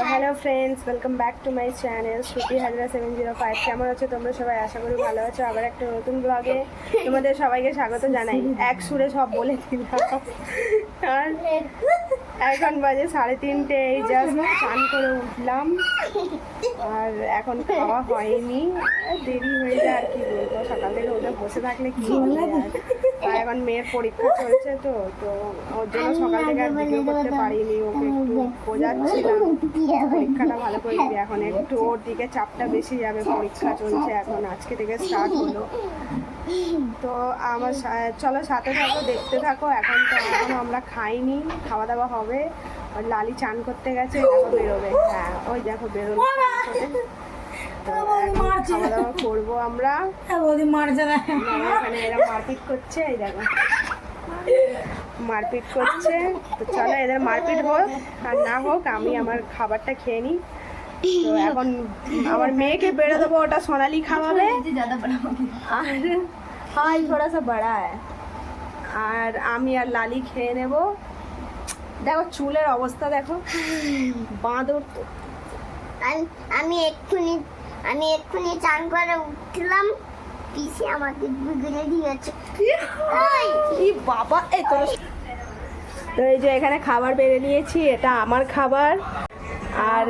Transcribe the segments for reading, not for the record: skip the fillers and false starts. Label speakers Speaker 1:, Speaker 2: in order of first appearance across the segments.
Speaker 1: Hello friends, welcome back to my channel Shruti Hazra 705। কেমন আছো তোমরা সবাই? আশা করি ভালো আছো। আবার একটা নতুন ব্লগে তোমাদের সবাইকে স্বাগত জানাই। এক সুরে সব বলে দিলাম। আর এখন বাজে 3:30, এই জাস্ট স্নান করে উঠলাম আর এখন খাওয়া হয়নি, দেরি হয়ে যায় আর কি বলবো। সকাল থেকে ওদের বসে থাকলে কি বলে। আর এখন মেয়ের পরীক্ষা চলছে তো ওর জন্য সকাল থেকে আর ভিডিও করতে পারিনি। ওকে একটু বোঝাচ্ছিলাম পরীক্ষাটা ভালো করে দিবি, এখন একটু ওর দিকে চাপটা বেশি যাবে। পরীক্ষা চলছে এখন, আজকে থেকে স্টার্ট হলো। তো আমার চলো সাথে থাকো, দেখতে থাকো। এখন আমরা খাইনি, খাওয়া দাওয়া হবে। আর লালি চান করতে গেছে, দেখো বেরোবে। হ্যাঁ ওই দেখো বেরোলো খাওয়া দাওয়া করবো আমরা। এখানে এরা মারপিট করছে, এই দেখো মারপিট করছে। তো চলো এদের মারপিট হোক আর না হোক, আমি আমার খাবারটা খেয়ে নিই। তো এখন আমার মেয়েকে বেরো দেবো, ওটা সোনালি খাওয়াবে। আর হাই থোড়া সা বড়া है। আর আমি আর লালি খেয়ে নেব। দেখো চুলের অবস্থা দেখো, বাঁদর তো।
Speaker 2: আমি এক্ষুনি চান করে উঠলাম, পিসি আমাকে বিগড়ে দিয়েছে।
Speaker 1: কি বাবা, এই তো এই যে এখানে খাবার বেড়ে নিয়েছি, এটা আমার খাবার। আর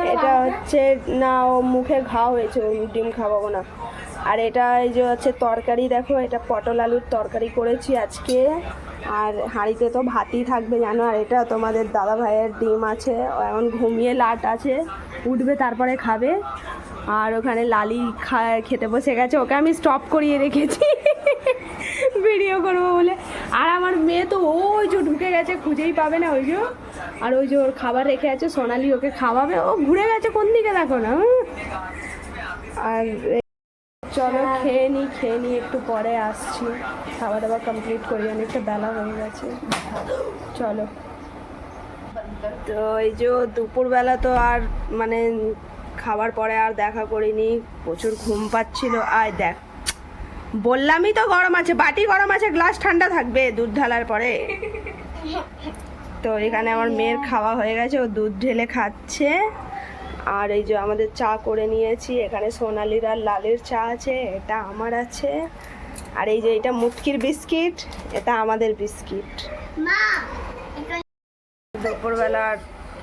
Speaker 1: এটা হচ্ছে না, ও মুখে ঘা হয়েছে, ডিম খাওয়াবো না। আর এটা এই যে হচ্ছে তরকারি, দেখো এটা পটল আলুর তরকারি করেছি আজকে। আর হাঁড়িতে তো ভাতই থাকবে জানো। আর এটা তোমাদের দাদা ভাইয়ের ডিম আছে, ও এখন ঘুমিয়ে লাট আছে, উঠবে তারপরে খাবে। আর ওখানে লালি খেতে বসে গেছে, ওকে আমি স্টপ করিয়ে রেখেছি ভিডিও করবো বলে। আর আমার মেয়ে তো ওই যে ঢুকে গেছে, খুঁজেই পাবে না ওই যে। আর ওই যে ওর খাবার রেখে আছে, সোনালি ওকে খাওয়াবে, ও ঘুরে গেছে কোন দিকে দেখো না। আর চলো খেয়ে নিই, একটু পরে আসছি। খাওয়া দাওয়া কমপ্লিট করি, অনেকটা বেলা হয়ে গেছে। চলো। তো এই যে দুপুরবেলা তো আর মানে খাবার পরে আর দেখা করিনি, প্রচুর ঘুম পাচ্ছিল। আয় দেখ, বললামই তো গরম আছে, বাটি গরম আছে, গ্লাস ঠান্ডা থাকবে দুধ ঢালার পরে। তো এখানে আমার মেয়ের খাওয়া হয়ে গেছে, ও দুধ ঢেলে খাচ্ছে। আর এই যে আমাদের চা করে নিয়েছি, এখানে সোনালির আর লালের চা আছে, এটা আমার আছে। আর এই যে এটা মুটকির বিস্কিট, এটা আমাদের বিস্কিট। দুপুরবেলা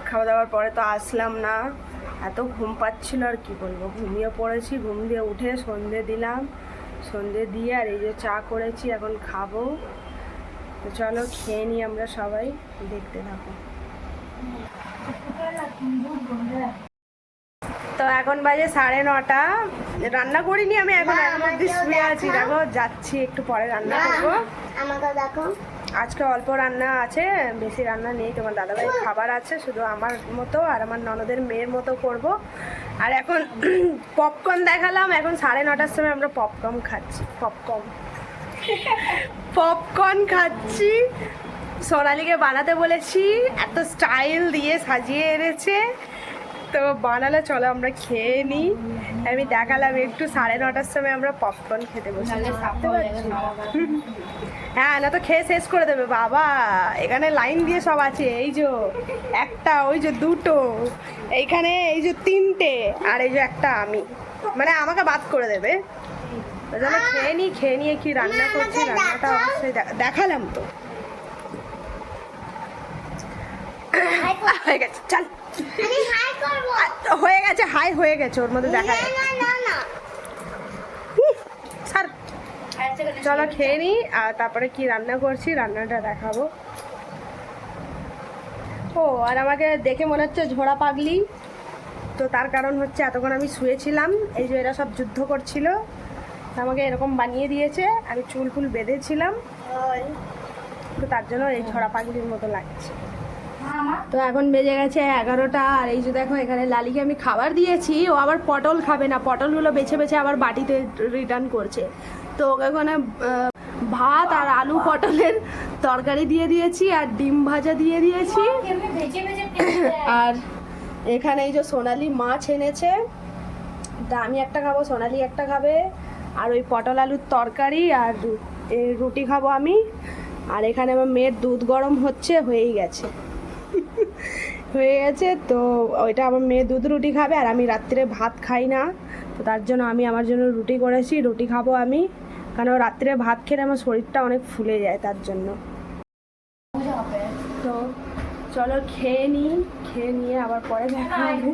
Speaker 1: খাওয়া দাওয়ার পরে তো আসলাম না, এত ঘুম পাচ্ছিল আর কি বলবো। ঘুমিয়ে পড়েছি, ঘুম দিয়ে উঠে সন্ধে দিলাম, সন্ধে দিয়ে আর এই যে চা করেছি, এখন খাবো। তো চলো খেয়ে নিই আমরা সবাই, দেখতে থাকো। তো এখন বাজে 9:30, রান্না করিনি আমি এখন, এখন অব্দি শুয়ে আছি। দেখো যাচ্ছি, একটু পরে রান্না করবো।
Speaker 2: আমাকে দেখো,
Speaker 1: আজকে অল্প রান্না আছে, বেশি রান্না নেই। তোমার দাদাভাই খাবার আছে, শুধু আমার মতো আর আমার ননদের মেয়ের মতো করব। আর এখন পপকর্ন দেখালাম, এখন 9:30 সময় আমরা পপকর্ন খাচ্ছি। পপকর্ন খাচ্ছি। সোনালিকে বানাতে বলেছি, এত স্টাইল দিয়ে সাজিয়ে এনেছে, তো বানালে চলো আমরা খেয়ে নিই। আমি দেখালাম একটু 9:30 সময় আমরা পপকর্ন খেতে বসে। হ্যাঁ না তো খেয়ে শেষ করে দেবে বাবা। এখানে লাইন দিয়ে সব আছে, এই যে একটা, ওই যে দুটো, এইখানে এই যে 3টে, আর এই যে একটা আমি, মানে আমাকে বাদ করে দেবে। ওই জন্য খেয়ে নিয়ে কি রান্না করছি, রান্নাটা অবশ্যই দেখালাম তো। হয়ে গেছে, চল হয়ে গেছে, হাই হয়ে গেছে, ওর মধ্যে দেখা যাচ্ছে। চলো খেয়ে নিই, আর তারপরে কি রান্না করছি রান্নাটা দেখাবো। ও আর আমাকে দেখে মনে হচ্ছে ঝোড়া পাগলি, তো তার কারণ হচ্ছে এতক্ষণ আমি শুয়েছিলাম, এই যে এরা সব যুদ্ধ করছিল, আমাকে এরকম বানিয়ে দিয়েছে। আমি চুল ফুল বেঁধেছিলাম, তো তার জন্য এই ঝোড়া পাগলির মতো লাগছে। তো এখন বেজে গেছে 11টা। আর এই যে দেখো এখানে লালিকে আমি খাবার দিয়েছি, ও আবার পটল খাবে না, পটলগুলো বেছে বেছে আবার বাটিতে রিটার্ন করছে। তো ওকে ওখানে ভাত আর আলু পটলের তরকারি দিয়ে দিয়েছি, আর ডিম ভাজা দিয়ে দিয়েছি। আর এখানে এই যে সোনালি মাছ এনেছে, তা আমি একটা খাবো, সোনালি একটা খাবে। আর ওই পটল আলুর তরকারি আর রুটি খাবো আমি। আর এখানে আমার মেয়ের দুধ গরম হচ্ছে, হয়েই গেছে হয়ে গেছে। তো ওইটা আমার মেয়ে দুধ রুটি খাবে, আর আমি রাত্রে ভাত খাই না, তো তার জন্য আমি আমার জন্য রুটি করেছি, রুটি খাবো আমি, কারণ রাত্রে ভাত খেলে আমার শরীরটা অনেক ফুলে যায় তার জন্য। তো চলো খেয়ে নিই, খেয়ে নিয়ে আবার পরে দেখা হবে।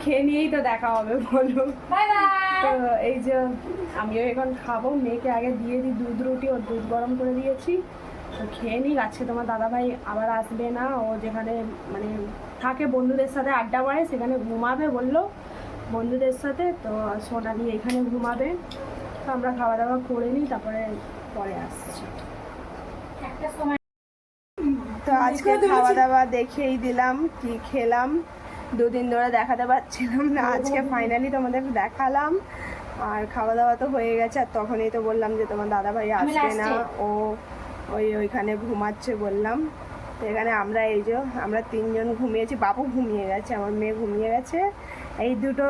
Speaker 1: খেয়ে নিয়েই তো দেখা হবে বলো। তো এই যে আমিও এখন খাবো, মেয়েকে আগে দিয়ে দিই দুধ রুটি, ওর দুধ গরম করে দিয়েছি। তো খেয়ে নিই, আজকে তোমার দাদাভাই আবার আসবে না, ও যেখানে মানে থাকে বন্ধুদের সাথে আড্ডা মারে সেখানে ঘুমাবে বললো বন্ধুদের সাথে। তো সোনালি এখানে ঘুমাবে। তো আমরা খাওয়া দাওয়া করে নিই, তারপরে পরে আসছি। তো আজকে খাওয়া দাওয়া দেখেই দিলাম কি খেলাম, দুদিন ধরে দেখাতে পারছিলাম না, আজকে ফাইনালি তোমাদের দেখালাম। আর খাওয়া দাওয়া তো হয়ে গেছে, আর তখনই তো বললাম যে তোমার দাদাভাই আসবে না, ও ওইখানে ঘুমাচ্ছে বললাম। তো এখানে আমরা এই যে আমরা তিনজন ঘুমিয়েছি, বাবু ঘুমিয়ে গেছে, আমার মেয়ে ঘুমিয়ে গেছে, এই দুটো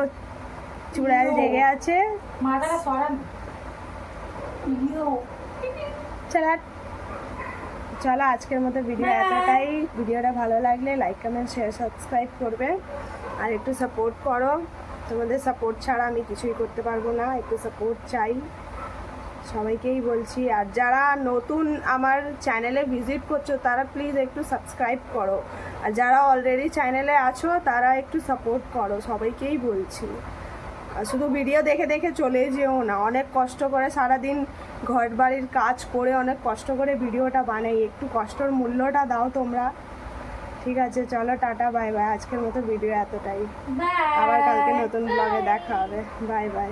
Speaker 1: চূড়ায় জেগে আছে। চলো আজকের মতো ভিডিও এতটাই। ভিডিওটা ভালো লাগলে লাইক কমেন্ট শেয়ার সাবস্ক্রাইব করবে, আর একটু সাপোর্ট করো, তোমাদের সাপোর্ট ছাড়া আমি কিছুই করতে পারবো না, একটু সাপোর্ট চাই সবাইকেই বলছি। আর যারা নতুন আমার চ্যানেলে ভিজিট করছো তারা প্লিজ একটু সাবস্ক্রাইব করো, আর যারা অলরেডি চ্যানেলে আছো তারা একটু সাপোর্ট করো, সবাইকেই বলছি। আর শুধু ভিডিও দেখে দেখে চলে যেও না, অনেক কষ্ট করে সারাদিন ঘর বাড়ির কাজ করে অনেক কষ্ট করে ভিডিওটা বানাই, একটু কষ্টর মূল্যটা দাও তোমরা। ঠিক আছে, চলো টাটা, বাই বাই। আজকের মতো ভিডিও এতটাই, আবার কালকে নতুন ব্লগে দেখা হবে। Bye bye.